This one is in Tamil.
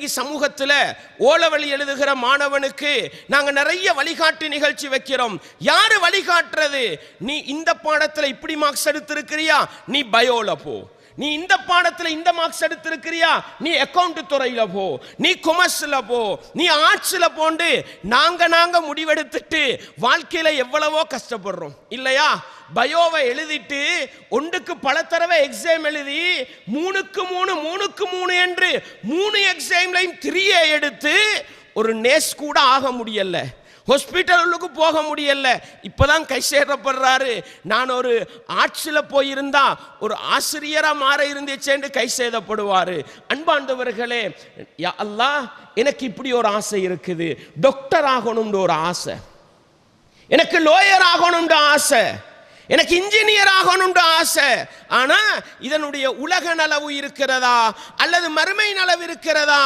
இன்னைக்கு சமூகத்தில் ஓலவழி எழுதுகிற மாணவனுக்கு நாங்க நிறைய வழிகாட்டு நிகழ்ச்சி வைக்கிறோம். யாரு வழிகாட்டுறது? நீ இந்த பாடத்தில் இப்படி மார்க்ஸ் எடுத்திருக்கிறியா, நீ பயோல போ. நீ இந்த பாடத்தில் இந்த மார்க்ஸ் எடுத்திருக்கிறியா, நீ அக்கவுண்ட் துறையில போ. நீ கொமர்ஸ்ல போ, நீ ஆர்ட்ஸ்ல போண்டு நாங்க முடிவெடுத்துட்டு வாழ்க்கையில எவ்வளவோ கஷ்டப்படுறோம் இல்லையா? பயோவை எழுதிட்டு ஒன்றுக்கு பல தடவை எக்ஸாம் எழுதி 3க்கு 3 என்று 3 எக்ஸாம்லையும் 3 எடுத்து ஒரு நேஸ் கூட ஆக முடியல, ஹாஸ்பிட்டலுக்கு போக முடியல. இப்பதான் கை சேதப்படுறாரு. நான் ஒரு ஆட்சியில் போயிருந்தா ஒரு ஆசிரியரா மாற இருந்துச்சேன்னு கை சேதப்படுவாரு. அன்பாண்டவர்களே, யா அல்லாஹ், எனக்கு இப்படி ஒரு ஆசை இருக்குது. டாக்டர் ஆகணும்னு ஒரு ஆசை, எனக்கு லோயர் ஆகணும்னு ஆசை, எனக்கு இன்ஜினியர் ஆகணும்னு ஆசை. ஆனா இதனுடைய உலக நலவு இருக்கிறதா அல்லது மறுமை நலவு இருக்கிறதா?